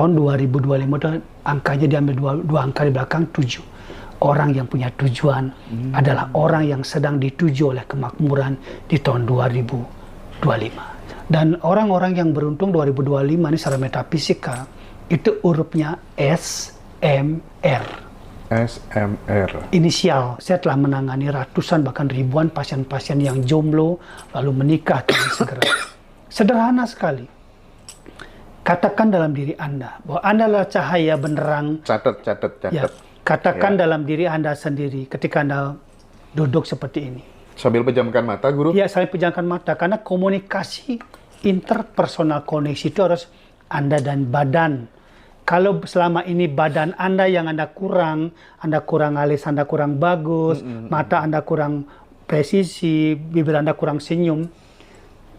tahun 2025 itu angkanya diambil dua angka di belakang 7. Orang yang punya tujuan adalah orang yang sedang dituju oleh kemakmuran di tahun 2025. Dan orang-orang yang beruntung 2025 ini secara metafisika itu hurufnya SMR. SMR. Inisial. Saya telah menangani ratusan bahkan ribuan pasien-pasien yang jomblo lalu menikah dengan segera. Sederhana sekali. Katakan dalam diri Anda bahwa Anda adalah cahaya benderang. Catat. Ya, katakan dalam diri Anda sendiri ketika Anda duduk seperti ini. Sambil pejamkan mata, Guru. Ya, sambil pejamkan mata. Karena komunikasi interpersonal koneksi itu harus Anda dan badan. Kalau selama ini badan Anda yang Anda kurang alis Anda kurang bagus, mata Anda kurang presisi, bibir Anda kurang senyum,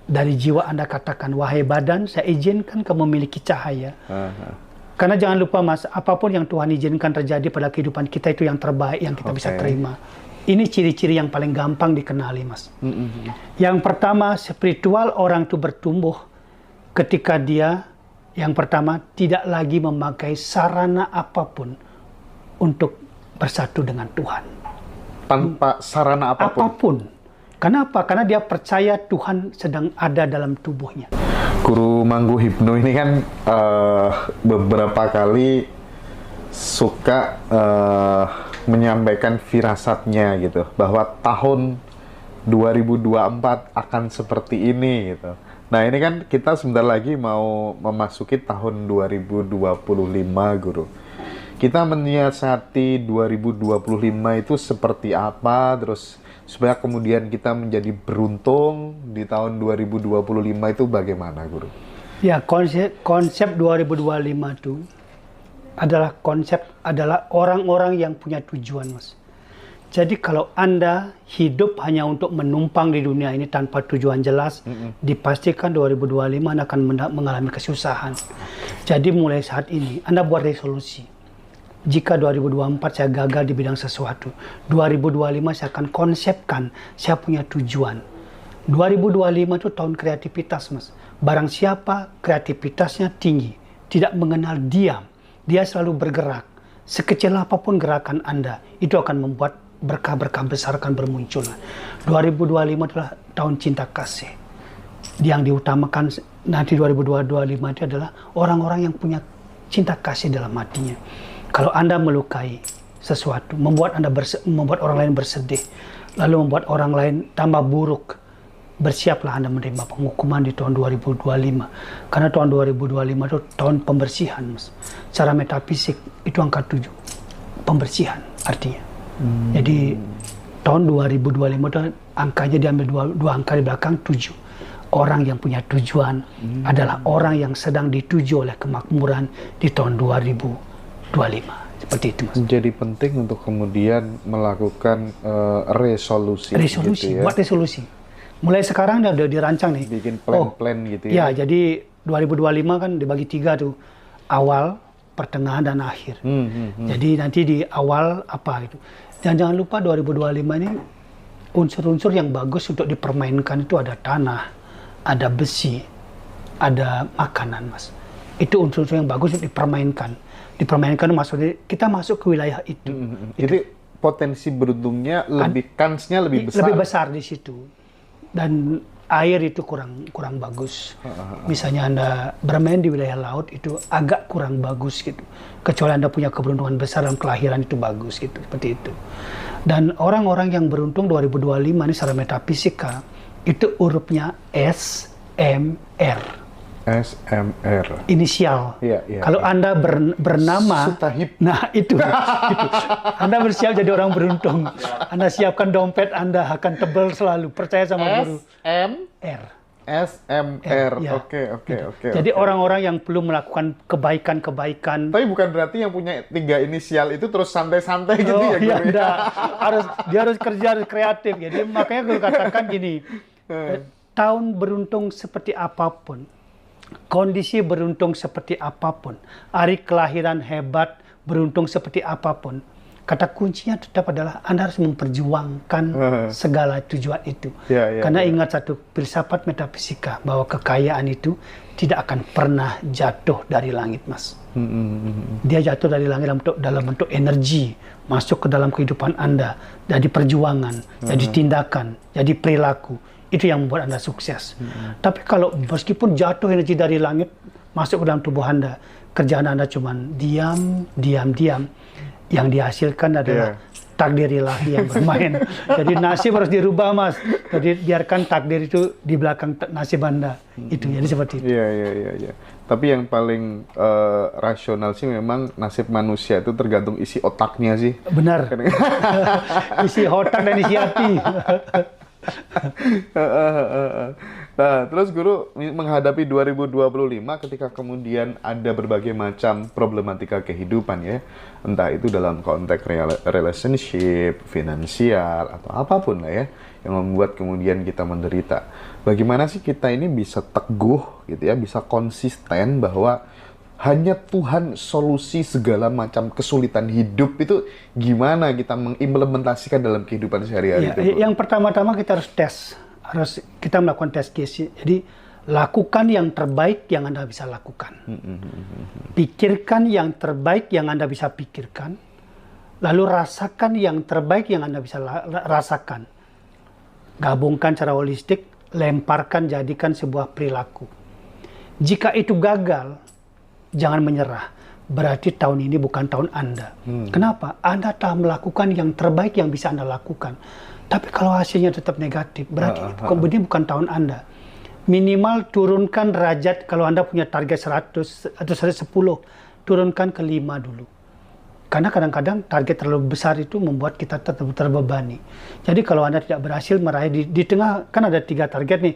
dari jiwa Anda katakan, wahai badan, saya izinkan kamu memiliki cahaya. Karena jangan lupa Mas, apapun yang Tuhan izinkan terjadi pada kehidupan kita itu yang terbaik yang kita bisa terima. Ini ciri-ciri yang paling gampang dikenali Mas. Yang pertama, spiritual orang itu bertumbuh ketika dia yang pertama tidak lagi memakai sarana apapun untuk bersatu dengan Tuhan. Tanpa sarana apapun. Kenapa? Karena dia percaya Tuhan sedang ada dalam tubuhnya. Guru Manggu Hipno ini kan beberapa kali suka menyampaikan firasatnya gitu, bahwa tahun 2024 akan seperti ini gitu. Nah ini kan kita sebentar lagi mau memasuki tahun 2025, Guru. Kita menyiasati 2025 itu seperti apa, terus supaya kemudian kita menjadi beruntung di tahun 2025 itu bagaimana, Guru? Ya, konsep 2025 itu adalah orang-orang yang punya tujuan, Mas. Jadi kalau Anda hidup hanya untuk menumpang di dunia ini tanpa tujuan jelas, dipastikan 2025 Anda akan mengalami kesusahan. Jadi mulai saat ini Anda buat resolusi. Jika 2024 saya gagal di bidang sesuatu, 2025 saya akan konsepkan saya punya tujuan. 2025 itu tahun kreativitas, Mas. Barang siapa kreativitasnya tinggi, tidak mengenal diam, dia selalu bergerak. Sekecil apapun gerakan Anda, itu akan membuat berkah-berkah besar akan bermunculan. 2025 adalah tahun cinta kasih. Yang diutamakan nanti 2025 itu adalah orang-orang yang punya cinta kasih dalam hatinya. Kalau Anda melukai sesuatu, membuat orang lain bersedih, lalu membuat orang lain tambah buruk, bersiaplah Anda menerima penghukuman di tahun 2025. Karena tahun 2025 itu tahun pembersihan, Mas. Secara metafisik itu angka 7. Pembersihan artinya. Jadi tahun 2025 itu angkanya diambil dua angka di belakang 7. Orang yang punya tujuan adalah orang yang sedang dituju oleh kemakmuran di tahun 2025. Seperti itu, Mas. Jadi penting untuk kemudian melakukan resolusi gitu ya. Buat resolusi. Mulai sekarang udah dirancang nih. Bikin plan-plan gitu ya. Ya, jadi 2025 kan dibagi 3 tuh. Awal, pertengahan, dan akhir. Jadi nanti di awal apa gitu. Dan jangan lupa 2025 ini unsur-unsur yang bagus untuk dipermainkan itu ada tanah, ada besi, ada makanan, Mas. Itu unsur-unsur yang bagus untuk dipermainkan. Dipermainkan maksudnya kita masuk ke wilayah itu. Jadi potensi beruntungnya kansnya lebih besar. Lebih besar di situ. Dan air itu kurang bagus. Misalnya Anda bermain di wilayah laut itu agak kurang bagus gitu. Kecuali Anda punya keberuntungan besar dalam kelahiran itu bagus gitu, seperti itu. Dan orang-orang yang beruntung 2025 ini secara metafisika itu hurufnya SMR. SMR. Inisial. Kalau Anda bernama, Sutahib. nah itu. Anda bersiap jadi orang beruntung. Anda siapkan dompet Anda akan tebal selalu. Percaya sama guru. SMR. Ya. Oke. Jadi orang-orang yang perlu melakukan kebaikan-kebaikan. Tapi bukan berarti yang punya 3 inisial itu terus santai-santai gitu ya, Iya, Guru? dia harus kerja, harus kreatif. Jadi makanya gue katakan gini, tahun beruntung seperti apapun, kondisi beruntung seperti apapun, hari kelahiran hebat, beruntung seperti apapun, Kata kuncinya tetap adalah Anda harus memperjuangkan segala tujuan itu. Karena ingat satu filsafat metafisika, bahwa kekayaan itu tidak akan pernah jatuh dari langit, Mas. Dia jatuh dari langit dalam bentuk energi, masuk ke dalam kehidupan Anda, jadi perjuangan, jadi tindakan, jadi perilaku. Itu yang membuat Anda sukses. Tapi kalau meskipun jatuh energi dari langit, masuk ke dalam tubuh Anda, kerjaan Anda cuma diam, yang dihasilkan adalah takdir ilahi yang bermain. Jadi nasib harus dirubah, Mas. Jadi biarkan takdir itu di belakang nasib Anda. Itu jadi seperti itu. Iya. Tapi yang paling rasional sih memang nasib manusia itu tergantung isi otaknya sih. Benar. Isi otak dan isi hati. Nah, terus Guru menghadapi 2025 ketika kemudian ada berbagai macam problematika kehidupan ya, entah itu dalam konteks relationship, finansial, atau apapun lah ya, yang membuat kemudian kita menderita. Bagaimana sih kita ini bisa teguh gitu ya, bisa konsisten bahwa hanya Tuhan solusi segala macam kesulitan hidup itu, gimana kita mengimplementasikan dalam kehidupan sehari-hari itu? Yang pertama-tama kita harus kita melakukan tes case. Jadi lakukan yang terbaik yang Anda bisa lakukan. Pikirkan yang terbaik yang Anda bisa pikirkan. Lalu rasakan yang terbaik yang Anda bisa rasakan. Gabungkan secara holistik, lemparkan, jadikan sebuah perilaku. Jika itu gagal, jangan menyerah. Berarti tahun ini bukan tahun Anda. Kenapa? Anda telah melakukan yang terbaik yang bisa Anda lakukan. Tapi kalau hasilnya tetap negatif, berarti ini bukan tahun Anda. Minimal turunkan derajat, kalau Anda punya target 100 atau 110, turunkan ke 5 dulu. Karena kadang-kadang target terlalu besar itu membuat kita tetap terbebani. Jadi kalau Anda tidak berhasil meraih di tengah, kan ada 3 target nih,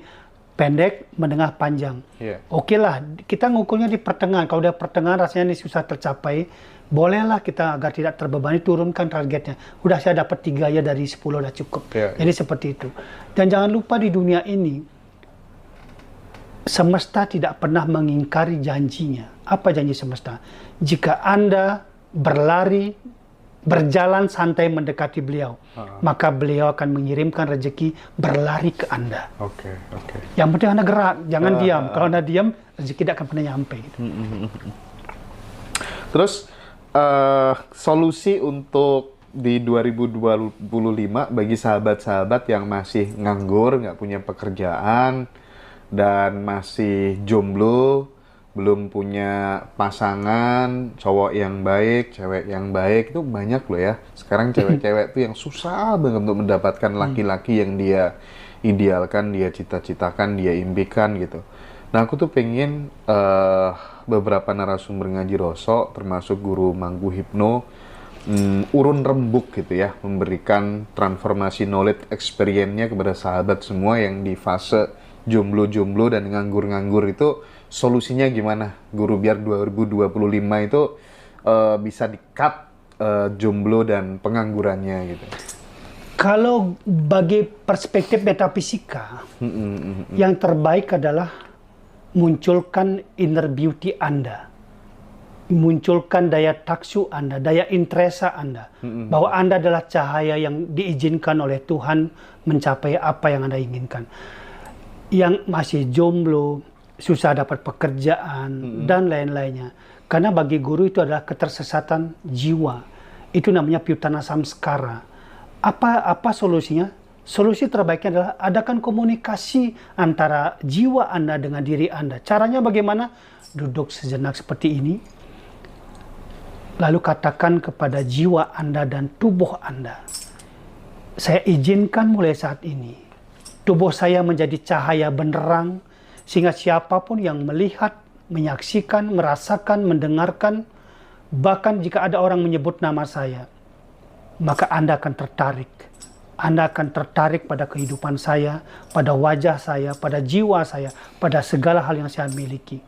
pendek, menengah, panjang. Oke lah, kita ngukurnya di pertengahan. Kalau udah pertengahan rasanya ini susah tercapai, bolehlah kita agar tidak terbebani turunkan targetnya. Udah saya dapat 3 ya dari 10 udah cukup. Jadi seperti itu. Dan jangan lupa di dunia ini, semesta tidak pernah mengingkari janjinya. Apa janji semesta? Jika Anda berjalan santai mendekati beliau, maka beliau akan mengirimkan rezeki berlari ke Anda. Yang penting Anda gerak, jangan diam. Kalau Anda diam, rezeki tidak akan pernah nyampe. Gitu. Terus solusi untuk di 2025 bagi sahabat-sahabat yang masih nganggur, nggak punya pekerjaan, dan masih jomblo, belum punya pasangan, cowok yang baik, cewek yang baik, itu banyak loh ya. Sekarang cewek-cewek itu yang susah banget untuk mendapatkan laki-laki yang dia idealkan, dia cita-citakan, dia impikan gitu. Nah, aku tuh pengen beberapa narasumber Ngaji Roso, termasuk Guru Manggu Hipno, urun rembuk gitu ya, memberikan transformasi knowledge experience-nya kepada sahabat semua yang di fase jomblo-jomblo dan nganggur-nganggur itu, solusinya gimana, Guru, biar 2025 itu bisa di-cut jomblo dan penganggurannya gitu. Kalau bagi perspektif metafisika, yang terbaik adalah munculkan inner beauty Anda. Munculkan daya taksu Anda, daya interesa Anda. Bahwa Anda adalah cahaya yang diizinkan oleh Tuhan mencapai apa yang Anda inginkan. Yang masih jomblo, susah dapat pekerjaan, dan lain-lainnya. Karena bagi guru itu adalah ketersesatan jiwa. Itu namanya piyutana samskara. Apa solusinya? Solusi terbaiknya adalah adakan komunikasi antara jiwa Anda dengan diri Anda. Caranya bagaimana? Duduk sejenak seperti ini. Lalu katakan kepada jiwa Anda dan tubuh Anda, saya izinkan mulai saat ini, tubuh saya menjadi cahaya benderang, sehingga siapapun yang melihat, menyaksikan, merasakan, mendengarkan, bahkan jika ada orang menyebut nama saya, maka Anda akan tertarik. Anda akan tertarik pada kehidupan saya, pada wajah saya, pada jiwa saya, pada segala hal yang saya miliki.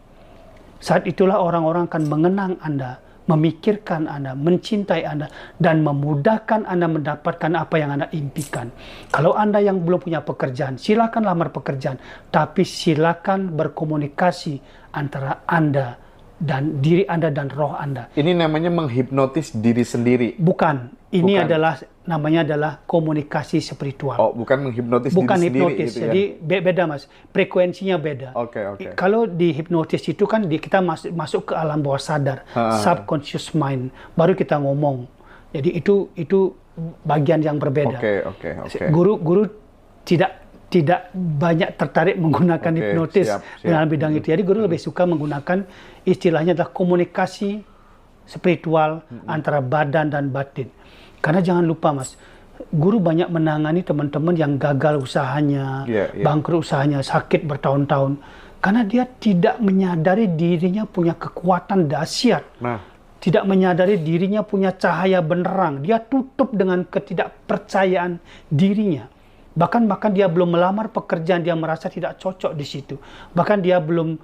Saat itulah orang-orang akan mengenang Anda, memikirkan Anda, mencintai Anda, dan memudahkan Anda mendapatkan apa yang Anda impikan. Kalau Anda yang belum punya pekerjaan, silakan lamar pekerjaan, tapi silakan berkomunikasi antara Anda dan diri Anda dan roh Anda. Ini namanya menghipnotis diri sendiri. Bukan. Ini Bukan. namanya adalah komunikasi spiritual. Oh, bukan menghipnotis Bukan diri sendiri hipnotis. gitu ya. Jadi beda Mas. Frekuensinya beda. Oke. Kalau di hipnotis itu kan kita masuk ke alam bawah sadar, subconscious mind, baru kita ngomong. Jadi itu bagian yang berbeda. Oke. Guru tidak banyak tertarik menggunakan hipnotis siap. dalam bidang itu. Jadi guru lebih suka menggunakan istilahnya adalah komunikasi spiritual antara badan dan batin. Karena jangan lupa Mas, guru banyak menangani teman-teman yang gagal usahanya, bangkrut usahanya, sakit bertahun-tahun. Karena dia tidak menyadari dirinya punya kekuatan dahsyat. Tidak menyadari dirinya punya cahaya benerang. Dia tutup dengan ketidakpercayaan dirinya. Bahkan dia belum melamar pekerjaan, dia merasa tidak cocok di situ. Bahkan dia belum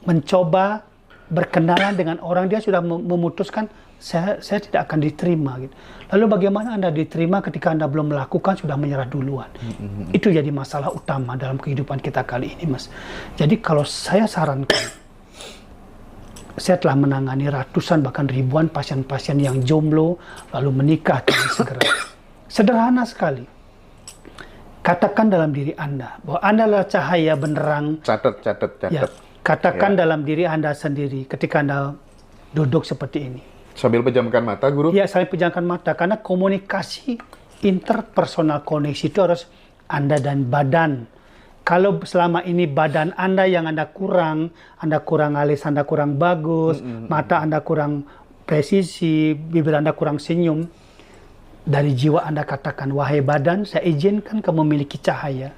mencoba berkenalan dengan orang, dia sudah memutuskan saya tidak akan diterima gitu. Lalu bagaimana Anda diterima ketika Anda belum melakukan, sudah menyerah duluan? Itu jadi masalah utama dalam kehidupan kita kali ini, Mas. Jadi kalau saya sarankan, saya telah menangani ratusan bahkan ribuan pasien-pasien yang jomblo lalu menikah dengan segera. Sederhana sekali. Katakan dalam diri Anda bahwa Anda adalah cahaya benderang. Catat. Ya, katakan dalam diri Anda sendiri ketika Anda duduk seperti ini. Sambil pejamkan mata, Guru? Ya, sambil pejamkan mata. Karena komunikasi interpersonal koneksi itu harus Anda dan badan. Kalau selama ini badan Anda yang Anda kurang alis Anda kurang bagus, mata Anda kurang presisi, bibir Anda kurang senyum, dari jiwa Anda katakan, wahai badan, saya izinkan kamu memiliki cahaya.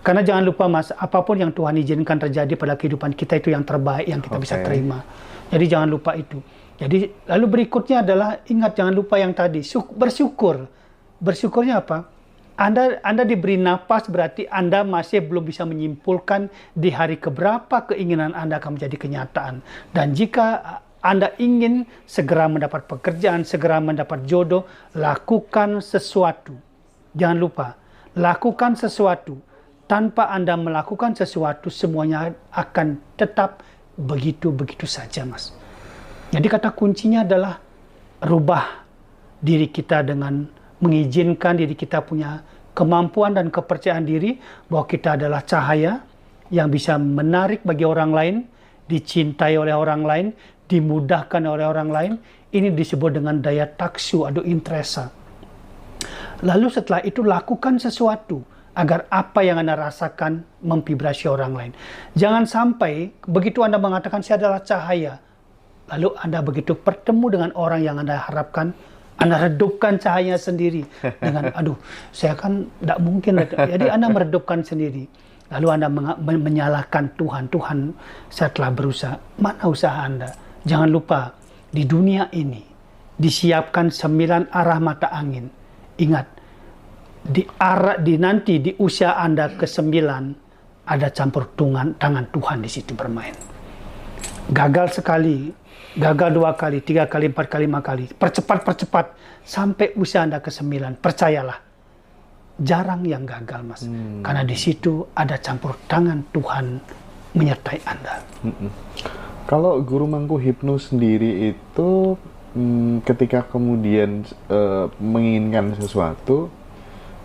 Karena jangan lupa Mas, apapun yang Tuhan izinkan terjadi pada kehidupan kita itu yang terbaik yang kita bisa terima. Jadi jangan lupa itu. Jadi lalu berikutnya adalah ingat, jangan lupa yang tadi, bersyukur. Bersyukurnya apa? Anda diberi napas, berarti Anda masih belum bisa menyimpulkan di hari keberapa keinginan Anda akan menjadi kenyataan. Dan jika Anda ingin segera mendapat pekerjaan, segera mendapat jodoh, lakukan sesuatu. Jangan lupa, lakukan sesuatu. Tanpa Anda melakukan sesuatu, semuanya akan tetap begitu-begitu saja, Mas. Jadi kata kuncinya adalah rubah diri kita dengan mengizinkan diri kita punya kemampuan dan kepercayaan diri bahwa kita adalah cahaya yang bisa menarik bagi orang lain, dicintai oleh orang lain, dimudahkan oleh orang lain. Ini disebut dengan daya taksu atau intresa. Lalu setelah itu lakukan sesuatu agar apa yang Anda rasakan memvibrasi orang lain. Jangan sampai begitu Anda mengatakan saya adalah cahaya, lalu Anda begitu bertemu dengan orang yang Anda harapkan, Anda redupkan cahaya sendiri dengan aduh saya kan tidak mungkin. Jadi Anda meredupkan sendiri. Lalu Anda menyalahkan Tuhan. Tuhan, saya telah berusaha. Mana usaha Anda? Jangan lupa, di dunia ini disiapkan 9 arah mata angin. Ingat, nanti di usia Anda ke-9 ada campur tangan Tuhan di situ bermain. Gagal sekali, gagal 2 kali, 3 kali, 4 kali, 5 kali. Percepat sampai usia Anda ke-9. Percayalah, jarang yang gagal, Mas. Karena di situ ada campur tangan Tuhan menyertai Anda. Kalau Guru Mangku Hipno sendiri itu ketika kemudian menginginkan sesuatu,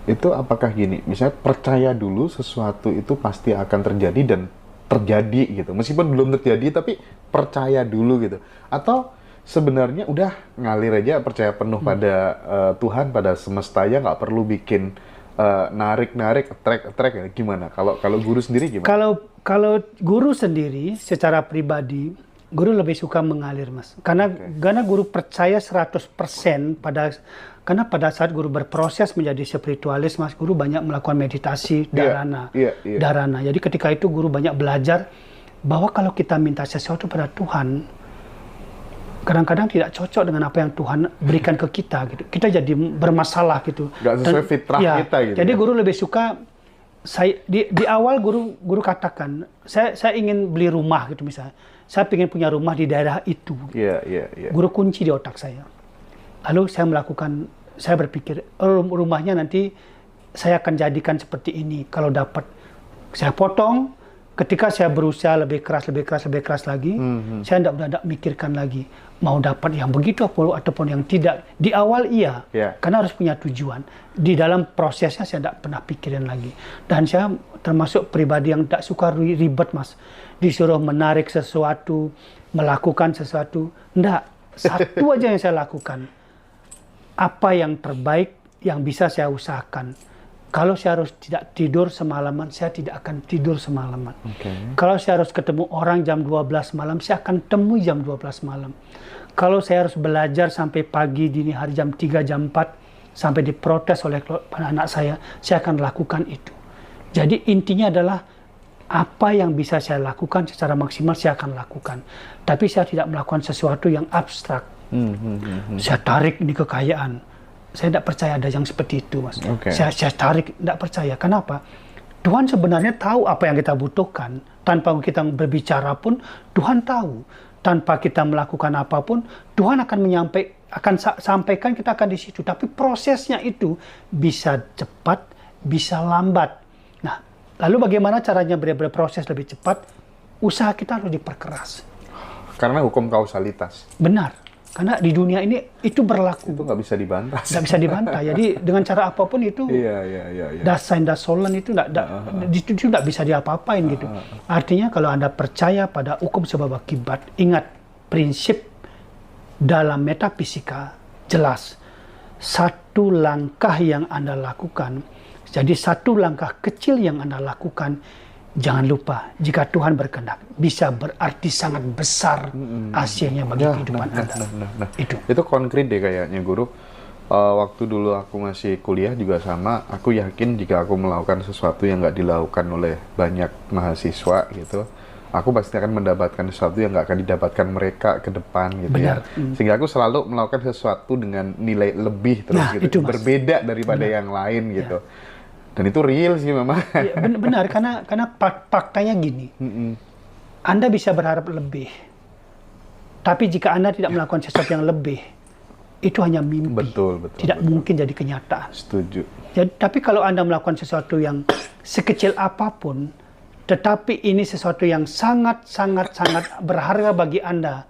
itu apakah gini, misalnya percaya dulu sesuatu itu pasti akan terjadi dan terjadi gitu, meskipun belum terjadi tapi percaya dulu gitu, atau sebenarnya udah ngalir aja, percaya penuh pada Tuhan, pada semesta ya, nggak perlu bikin narik-narik, attract ya, gimana? Kalau Guru sendiri gimana? Kalau Guru sendiri secara pribadi, Guru lebih suka mengalir, Mas. Karena Guru percaya 100% karena pada saat Guru berproses menjadi spiritualis, Mas, Guru banyak melakukan meditasi, dharana. Dharana. Jadi ketika itu Guru banyak belajar bahwa kalau kita minta sesuatu pada Tuhan, kadang-kadang tidak cocok dengan apa yang Tuhan berikan ke kita gitu. Kita jadi bermasalah gitu. Nggak sesuai fitrah kita gitu. Jadi Guru lebih suka di awal Guru katakan saya ingin beli rumah gitu misalnya. Saya ingin punya rumah di daerah itu. Guru kunci di otak saya. Lalu saya berpikir rumahnya nanti saya akan jadikan seperti ini. Kalau dapat saya potong, ketika saya berusaha lebih keras lagi, saya tidak mikirkan lagi mau dapat yang begitu ataupun yang tidak. Di awal iya, karena harus punya tujuan. Di dalam prosesnya saya tidak pernah pikirin lagi. Dan saya termasuk pribadi yang tidak suka ribet, Mas. Disuruh menarik sesuatu, melakukan sesuatu. Enggak, satu aja yang saya lakukan. Apa yang terbaik yang bisa saya usahakan. Kalau saya harus tidak tidur semalaman, saya tidak akan tidur semalaman. Kalau saya harus ketemu orang jam 12 malam, saya akan temui jam 12 malam. Kalau saya harus belajar sampai pagi, dini hari jam 3, jam 4, sampai diprotes oleh anak saya akan lakukan itu. Jadi intinya adalah apa yang bisa saya lakukan secara maksimal, saya akan lakukan. Tapi saya tidak melakukan sesuatu yang abstrak. Saya tarik ini kekayaan. Saya tidak percaya ada yang seperti itu, Mas. Saya tarik, tidak percaya. Kenapa? Tuhan sebenarnya tahu apa yang kita butuhkan. Tanpa kita berbicara pun, Tuhan tahu. Tanpa kita melakukan apapun, Tuhan akan sampaikan, kita akan di situ. Tapi prosesnya itu bisa cepat, bisa lambat. Nah, lalu bagaimana caranya berproses lebih cepat? Usaha kita harus diperkeras. Karena hukum kausalitas. Benar. Karena di dunia ini itu berlaku. Itu nggak bisa dibantah. Nggak bisa dibantah. Jadi dengan cara apapun itu, dasain dasolan itu nggak bisa diapa-apain gitu. Artinya kalau Anda percaya pada hukum sebab akibat, ingat prinsip dalam metafisika jelas. Satu langkah yang Anda lakukan, jadi satu langkah kecil yang Anda lakukan, jangan lupa, jika Tuhan berkehendak, bisa berarti sangat besar hasilnya bagi kehidupan Anda. Itu konkret deh kayaknya, Guru. Waktu dulu aku masih kuliah juga sama, aku yakin jika aku melakukan sesuatu yang nggak dilakukan oleh banyak mahasiswa gitu, aku pasti akan mendapatkan sesuatu yang nggak akan didapatkan mereka ke depan gitu. Ya. Sehingga aku selalu melakukan sesuatu dengan nilai lebih terus gitu, berbeda daripada yang lain gitu. Dan itu real sih memang. Ya, benar, karena faktanya gini. Anda bisa berharap lebih. Tapi jika Anda tidak melakukan sesuatu yang lebih, itu hanya mimpi. Betul. Tidak mungkin jadi kenyataan. Setuju. Jadi, tapi kalau Anda melakukan sesuatu yang sekecil apapun, tetapi ini sesuatu yang sangat berharga bagi Anda,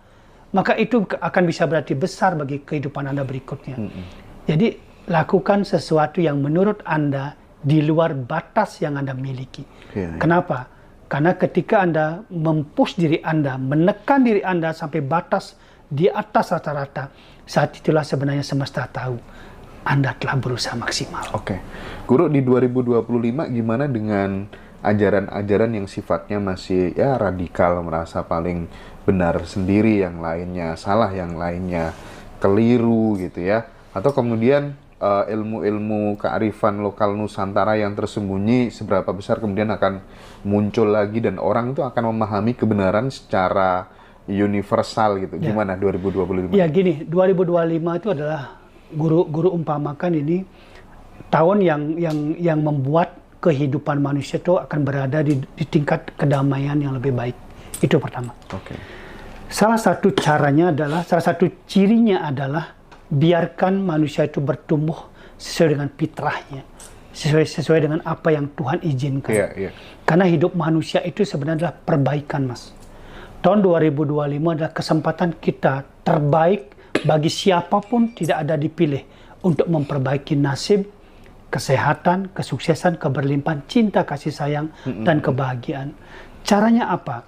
maka itu akan bisa berarti besar bagi kehidupan Anda berikutnya. Jadi, lakukan sesuatu yang menurut Anda di luar batas yang Anda miliki. Kenapa? Karena ketika Anda mempush diri Anda, menekan diri Anda sampai batas di atas rata-rata, saat itulah sebenarnya semesta tahu Anda telah berusaha maksimal. Guru, di 2025 gimana dengan ajaran-ajaran yang sifatnya masih radikal, merasa paling benar sendiri, yang lainnya salah, yang lainnya keliru gitu ya? Atau kemudian ilmu-ilmu kearifan lokal Nusantara yang tersembunyi seberapa besar kemudian akan muncul lagi dan orang itu akan memahami kebenaran secara universal gitu. Gimana 2025? Ya gini, 2025 itu adalah guru umpamakan ini tahun yang membuat kehidupan manusia itu akan berada di tingkat kedamaian yang lebih baik. Itu pertama. Salah satu cirinya adalah biarkan manusia itu bertumbuh sesuai dengan fitrahnya, sesuai dengan apa yang Tuhan izinkan. Karena hidup manusia itu sebenarnya adalah perbaikan, Mas. Tahun 2025 adalah kesempatan kita terbaik bagi siapapun, tidak ada dipilih, untuk memperbaiki nasib, kesehatan, kesuksesan, keberlimpahan, cinta, kasih sayang, dan kebahagiaan. Caranya apa?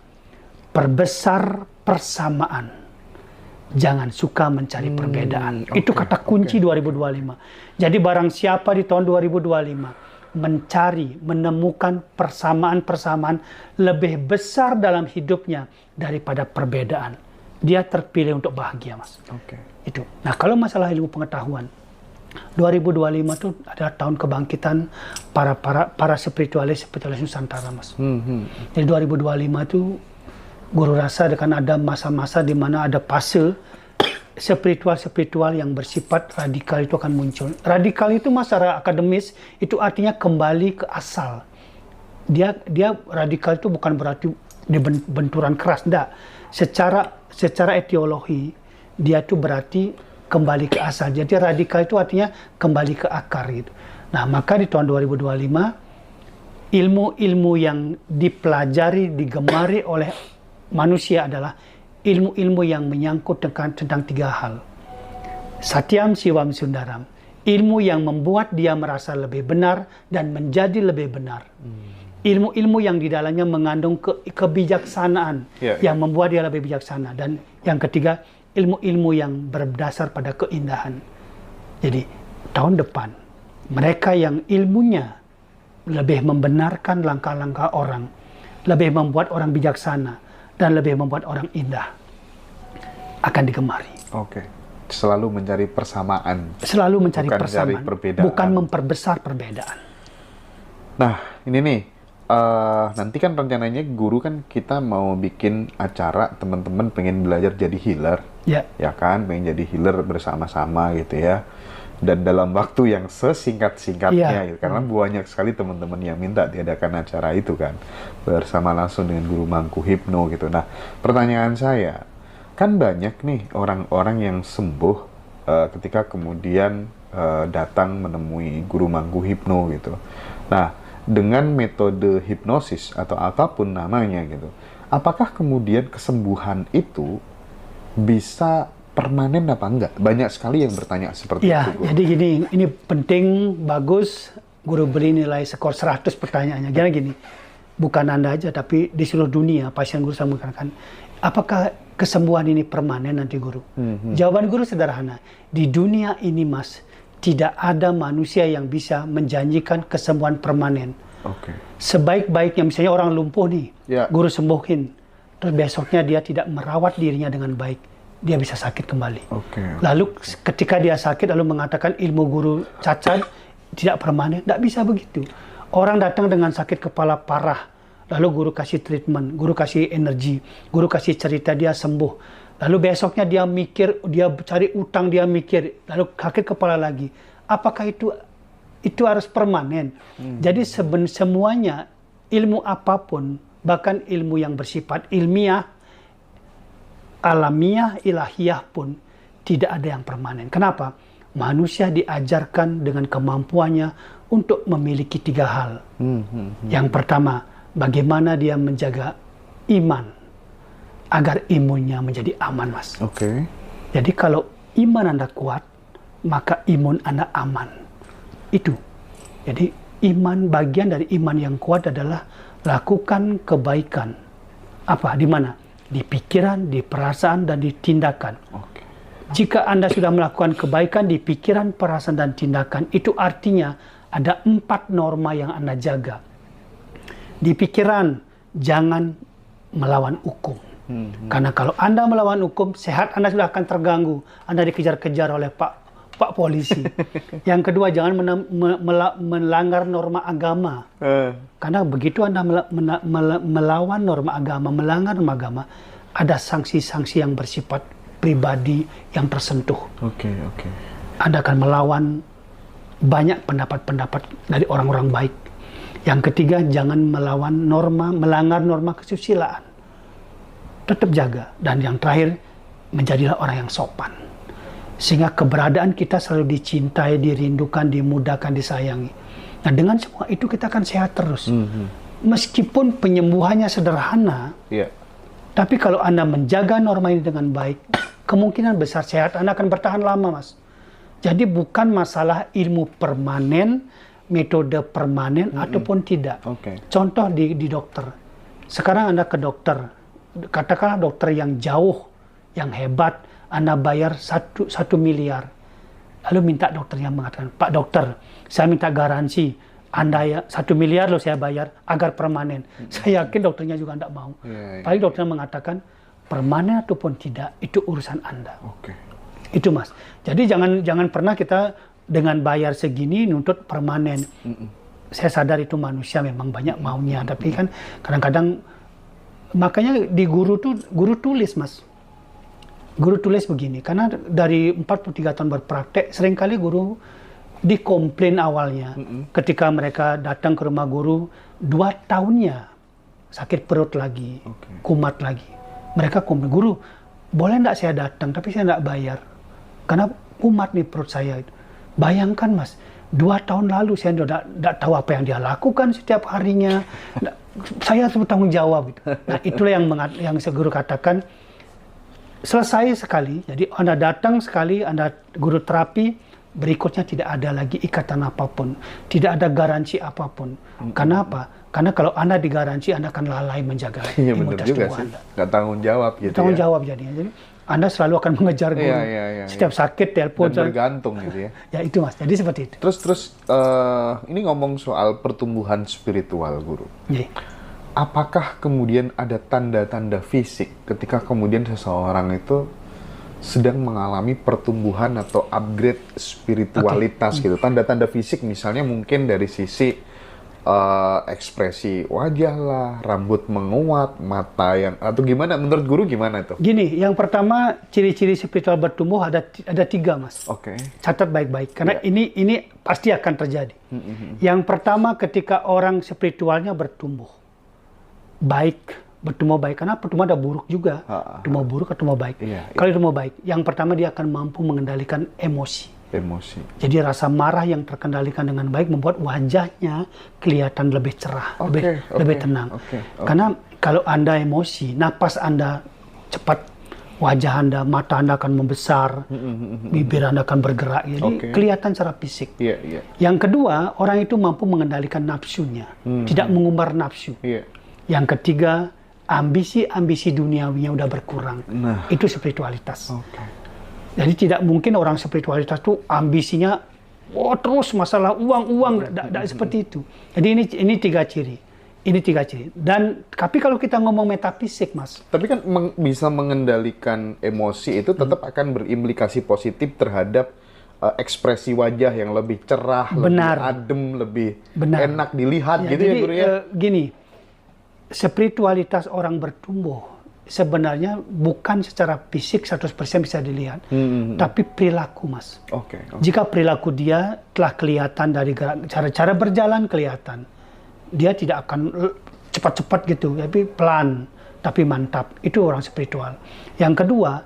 Perbesar persamaan. Jangan suka mencari perbedaan. Itu kata kunci 2025. Jadi barang siapa di tahun 2025 menemukan persamaan-persamaan lebih besar dalam hidupnya daripada perbedaan, dia terpilih untuk bahagia, Mas. Itu. Nah, kalau masalah ilmu pengetahuan, 2025 itu adalah tahun kebangkitan para spiritualis Nusantara, Mas. Jadi 2025 itu Guru rasa akan ada masa-masa di mana ada fase spiritual yang bersifat radikal itu akan muncul. Radikal itu secara akademis itu artinya kembali ke asal. Dia radikal itu bukan berarti benturan keras, enggak. Secara etiologi dia itu berarti kembali ke asal. Jadi radikal itu artinya kembali ke akar gitu. Nah, maka di tahun 2025 ilmu-ilmu yang dipelajari, digemari oleh manusia adalah ilmu-ilmu yang menyangkut tentang 3 hal. Satyam, Siwam, Sundaram. Ilmu yang membuat dia merasa lebih benar dan menjadi lebih benar. Ilmu-ilmu yang di dalamnya mengandung kebijaksanaan yang membuat dia lebih bijaksana. Dan yang ketiga, ilmu-ilmu yang berdasar pada keindahan. Jadi, tahun depan, mereka yang ilmunya lebih membenarkan langkah-langkah orang, lebih membuat orang bijaksana, dan lebih membuat orang indah, akan digemari. Oke. Selalu mencari persamaan. Selalu mencari bukan persamaan, mencari perbedaan. bukan memperbesar perbedaan. Nah, ini nih, nanti kan rencananya guru kan kita mau bikin acara, teman-teman pengen belajar jadi healer. Ya kan, pengen jadi healer bersama-sama gitu ya. Dan dalam waktu yang sesingkat-singkatnya gitu. Karena banyak sekali teman-teman yang minta diadakan acara itu kan. Bersama langsung dengan guru Mangku Hipno gitu. Nah, pertanyaan saya, kan banyak nih orang-orang yang sembuh ketika kemudian datang menemui guru Mangku Hipno gitu. Nah, dengan metode hipnosis atau apapun namanya gitu, apakah kemudian kesembuhan itu bisa permanen apa enggak? Banyak sekali yang bertanya seperti itu. Guru. Jadi gini, ini penting, bagus, guru beri nilai skor 100 pertanyaannya. Jadi gini, bukan Anda aja, tapi di seluruh dunia, pasien guru sama mengatakan, apakah kesembuhan ini permanen nanti guru? Jawaban guru sederhana, di dunia ini Mas, tidak ada manusia yang bisa menjanjikan kesembuhan permanen. Sebaik-baiknya, misalnya orang lumpuh nih, guru sembuhin, terus besoknya dia tidak merawat dirinya dengan baik, dia bisa sakit kembali. Lalu ketika dia sakit, lalu mengatakan ilmu guru cacat, tidak permanen, tidak bisa begitu. Orang datang dengan sakit kepala parah, lalu guru kasih treatment, guru kasih energi, guru kasih cerita, dia sembuh. Lalu besoknya dia mikir, dia cari utang, dia mikir, lalu sakit kepala lagi. Apakah itu harus permanen? Jadi semuanya, ilmu apapun, bahkan ilmu yang bersifat ilmiah, alamiah, ilahiyah pun, tidak ada yang permanen. Kenapa? Manusia diajarkan dengan kemampuannya untuk memiliki 3 hal. Yang pertama, bagaimana dia menjaga iman agar imunnya menjadi aman, Mas. Jadi kalau iman Anda kuat, maka imun Anda aman. Itu. Jadi iman, bagian dari iman yang kuat adalah lakukan kebaikan. Apa? Di mana? Di pikiran, di perasaan, dan di tindakan. Jika Anda sudah melakukan kebaikan di pikiran, perasaan, dan tindakan, itu artinya ada 4 norma yang Anda jaga. Di pikiran, jangan melawan hukum. Karena kalau Anda melawan hukum, sehat Anda sudah akan terganggu. Anda dikejar-kejar oleh Pak Polisi. Yang kedua, jangan melanggar norma agama. Karena begitu Anda melawan norma agama, melanggar norma agama, ada sanksi-sanksi yang bersifat pribadi yang tersentuh. Anda akan melawan banyak pendapat-pendapat dari orang-orang baik. Yang ketiga, jangan melanggar norma kesusilaan. Tetap jaga. Dan yang terakhir, menjadilah orang yang sopan. Sehingga keberadaan kita selalu dicintai, dirindukan, dimudahkan, disayangi. Nah, dengan semua itu kita akan sehat terus. Meskipun penyembuhannya sederhana, tapi kalau Anda menjaga norma ini dengan baik, kemungkinan besar sehat Anda akan bertahan lama, Mas. Jadi bukan masalah ilmu permanen, metode permanen ataupun tidak. Contoh di dokter. Sekarang Anda ke dokter, katakanlah dokter yang jauh, yang hebat, Anda bayar 1 miliar. Lalu minta dokternya mengatakan, Pak dokter, saya minta garansi, Anda ya 1 miliar loh saya bayar agar permanen. Saya yakin dokternya juga tidak mau. Paling dokternya mengatakan, permanen ataupun tidak, itu urusan Anda. Itu Mas. Jadi jangan pernah kita dengan bayar segini nuntut permanen. Saya sadar itu manusia memang banyak maunya, tapi kan kadang-kadang, makanya di guru tulis, Mas. Guru tulis begini, karena dari 43 tahun berpraktek, seringkali guru dikomplain awalnya. Ketika mereka datang ke rumah guru, 2 tahunnya sakit perut lagi, kumat lagi. Mereka komplain, guru, boleh nggak saya datang, tapi saya nggak bayar. Karena kumat nih perut saya. Bayangkan Mas, 2 tahun lalu saya tidak tahu apa yang dia lakukan setiap harinya. Saya harus bertanggung jawab. Gitu. Nah, itulah yang saya guru katakan, selesai sekali. Jadi Anda datang sekali, Anda guru terapi, berikutnya tidak ada lagi ikatan apapun. Tidak ada garansi apapun. Karena apa? Karena kalau Anda digaransi, Anda akan lalai menjaga imunitas tubuh Anda. Nggak tanggung jawab gitu. Tanggung jawab jadinya. Jadi Anda selalu akan mengejar guru. Setiap sakit, telepon. Dan bergantung gitu ya. Ya itu Mas, jadi seperti itu. Terus ini ngomong soal pertumbuhan spiritual, Guru. Jadi, apakah kemudian ada tanda-tanda fisik ketika kemudian seseorang itu sedang mengalami pertumbuhan atau upgrade spiritualitas gitu? Tanda-tanda fisik misalnya mungkin dari sisi ekspresi wajah lah, rambut menguat, mata yang, atau gimana? Menurut Guru gimana itu? Gini, yang pertama ciri-ciri spiritual bertumbuh ada 3 Mas. Oke. Catat baik-baik karena ini pasti akan terjadi. Yang pertama ketika orang spiritualnya bertumbuh baik, karena pertumbuhan ada buruk juga. Tumbuh buruk atau tumbuh baik. Kalau tumbuh baik, yang pertama dia akan mampu mengendalikan emosi. Jadi rasa marah yang terkendalikan dengan baik membuat wajahnya kelihatan lebih cerah, lebih tenang. Karena kalau Anda emosi, napas Anda cepat, wajah Anda, mata Anda akan membesar, bibir Anda akan bergerak, jadi kelihatan secara fisik. Yang kedua, orang itu mampu mengendalikan nafsunya, tidak mengumbar nafsu. Yang ketiga, ambisi duniawinya udah berkurang. Itu spiritualitas. Jadi tidak mungkin orang spiritualitas itu ambisinya terus masalah uang, tidak seperti itu. Jadi ini 3 ciri. Dan tapi kalau kita ngomong metafisik, Mas. Tapi kan bisa mengendalikan emosi itu tetap akan berimplikasi positif terhadap ekspresi wajah yang lebih cerah, lebih adem, lebih enak dilihat gitu ya, Guru ya. Gini, spiritualitas orang bertumbuh sebenarnya bukan secara fisik 100% bisa dilihat, tapi perilaku, Mas. Jika perilaku dia telah kelihatan dari cara berjalan kelihatan, dia tidak akan cepat-cepat gitu, tapi pelan, tapi mantap. Itu orang spiritual. Yang kedua,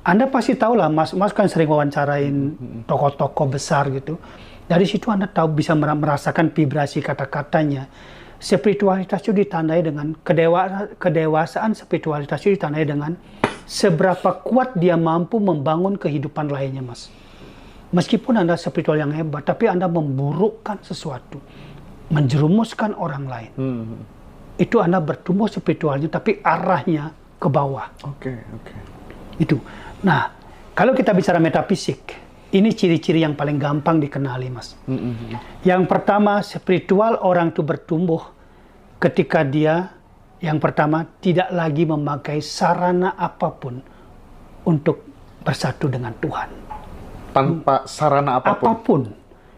Anda pasti tahu lah, Mas kan sering wawancarain tokoh-tokoh besar gitu. Dari situ Anda tahu, bisa merasakan vibrasi kata-katanya. Spiritualitas itu ditandai dengan kedewasaan, spiritualitas itu ditandai dengan seberapa kuat dia mampu membangun kehidupan lainnya, Mas. Meskipun Anda spiritual yang hebat, tapi Anda memburukkan sesuatu, menjerumuskan orang lain. Itu Anda bertumbuh spiritualnya, tapi arahnya ke bawah. Itu. Nah, kalau kita bicara metafisik, ini ciri-ciri yang paling gampang dikenali, Mas. Yang pertama, spiritual orang itu bertumbuh ketika dia, yang pertama, tidak lagi memakai sarana apapun untuk bersatu dengan Tuhan. Tanpa sarana apapun?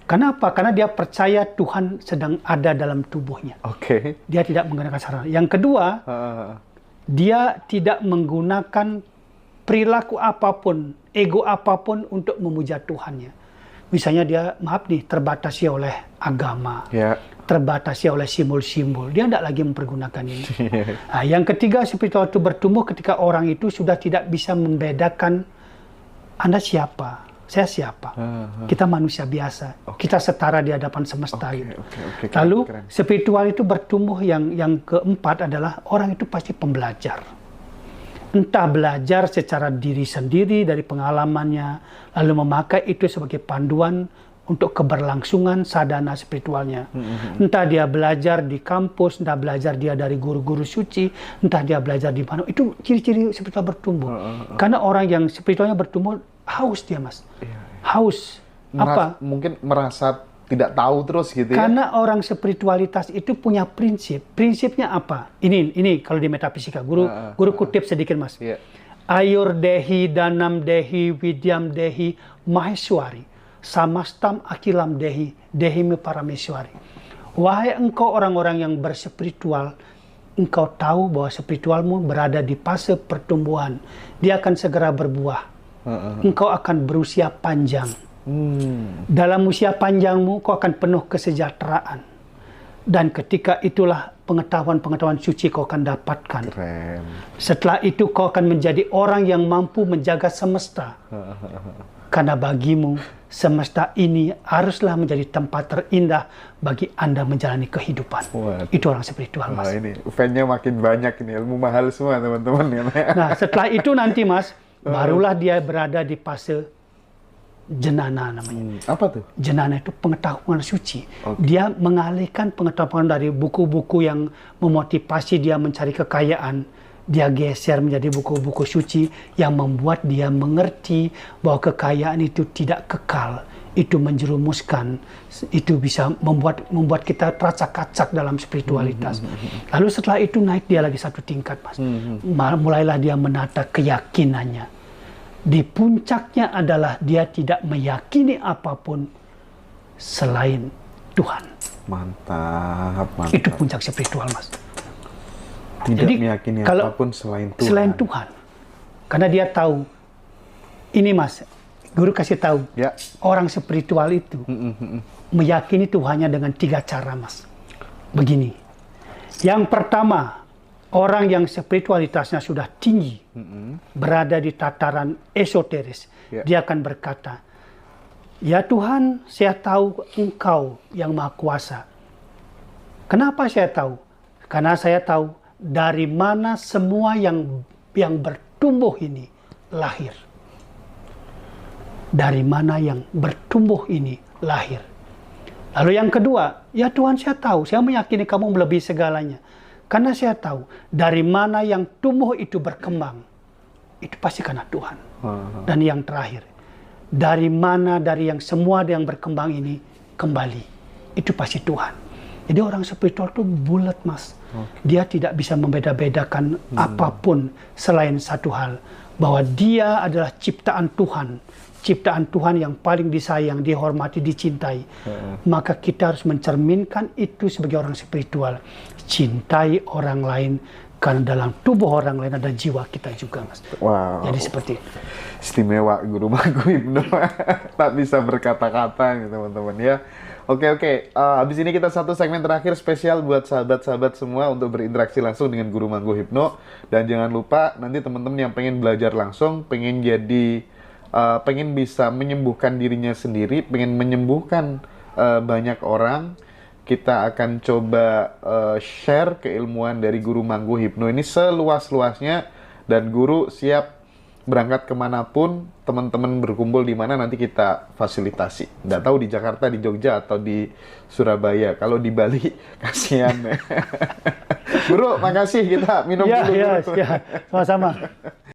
Kenapa? Karena dia percaya Tuhan sedang ada dalam tubuhnya. Dia tidak menggunakan sarana. Yang kedua, dia tidak menggunakan perilaku apapun, ego apapun untuk memuja Tuhannya. Misalnya dia, terbatasi oleh agama, terbatasi oleh simbol-simbol. Dia tidak lagi mempergunakan ini. Nah, yang ketiga, spiritual itu bertumbuh ketika orang itu sudah tidak bisa membedakan Anda siapa, saya siapa. Kita manusia biasa. Kita setara di hadapan semesta. Lalu, spiritual itu bertumbuh yang keempat adalah orang itu pasti pembelajar. Entah belajar secara diri sendiri dari pengalamannya, lalu memakai itu sebagai panduan untuk keberlangsungan sadhana spiritualnya. Entah dia belajar di kampus, entah belajar dia dari guru-guru suci, entah dia belajar di mana. Itu ciri-ciri spiritual bertumbuh. Karena orang yang spiritualnya bertumbuh, haus dia, Mas. Haus. Apa? Mungkin merasa tidak tahu terus gitu ya. Karena orang spiritualitas itu punya prinsip. Prinsipnya apa? Ini kalau di metafisika. Guru kutip sedikit, Mas. Ayur dehi danam dehi vidyam dehi maheswari. Samastam akilam dehi dehimi parameswari. Wahai engkau orang-orang yang berspiritual, engkau tahu bahwa spiritualmu berada di fase pertumbuhan. Dia akan segera berbuah. Engkau akan berusia panjang. Dalam usia panjangmu, kau akan penuh kesejahteraan. Dan ketika itulah pengetahuan-pengetahuan suci kau akan dapatkan. Setelah itu kau akan menjadi orang yang mampu menjaga semesta. karena bagimu semesta ini haruslah menjadi tempat terindah bagi Anda menjalani kehidupan. Waduh. Itu orang spiritual, Wah, Mas. ini fan-nya makin banyak ini, ilmu mahal semua teman-teman. Nah, setelah itu nanti, Mas, barulah dia berada di fase jenana namanya. Apa tuh? Jenana itu pengetahuan suci. Dia mengalihkan pengetahuan dari buku-buku yang memotivasi dia mencari kekayaan. Dia geser menjadi buku-buku suci yang membuat dia mengerti bahwa kekayaan itu tidak kekal. Itu menjerumuskan, itu bisa membuat kita teracak-acak dalam spiritualitas. Lalu setelah itu naik dia lagi satu tingkat, Mas. Mulailah dia menata keyakinannya. Di puncaknya adalah dia tidak meyakini apapun selain Tuhan. Mantap, mantap. Itu puncak spiritual, Mas. Tidak Jadi, meyakini kalau apapun selain Tuhan. Selain Tuhan. Karena dia tahu, ini Mas, guru kasih tahu, Ya. orang spiritual itu meyakini Tuhannya dengan 3 cara, Mas. Begini. Yang pertama, orang yang spiritualitasnya sudah tinggi, berada di tataran esoteris, dia akan berkata, ya Tuhan, saya tahu Engkau yang Maha Kuasa. Kenapa saya tahu? Karena saya tahu dari mana semua yang bertumbuh ini lahir. Dari mana yang bertumbuh ini lahir. Lalu yang kedua, ya Tuhan, saya tahu, saya meyakini kamu melebihi segalanya. Karena saya tahu dari mana yang tumbuh itu berkembang, itu pasti karena Tuhan. Dan yang terakhir, dari mana dari yang semua yang berkembang ini kembali, itu pasti Tuhan. Jadi orang spiritual itu bulat, Mas. Dia tidak bisa membeda-bedakan apapun selain satu hal, bahwa dia adalah ciptaan Tuhan. Ciptaan Tuhan yang paling disayang, dihormati, dicintai. Maka kita harus mencerminkan itu sebagai orang spiritual. Cintai orang lain, karena dalam tubuh orang lain ada jiwa kita juga, Mas. Wow. Jadi seperti itu. Istimewa Guru Magu Hipno. Tak bisa berkata-kata nih teman-teman ya. Oke. Habis ini kita satu segmen terakhir spesial buat sahabat-sahabat semua untuk berinteraksi langsung dengan Guru Magu Hipno. Dan jangan lupa nanti teman-teman yang pengen belajar langsung, pengen bisa menyembuhkan dirinya sendiri, pengen menyembuhkan banyak orang, kita akan coba share keilmuan dari Guru Magu Hipno ini seluas-luasnya, dan Guru siap berangkat kemanapun, teman-teman berkumpul di mana nanti kita fasilitasi. Nggak tahu di Jakarta, di Jogja, atau di Surabaya. Kalau di Bali, kasihan. Guru, makasih, kita minum dulu. Ya, sama-sama.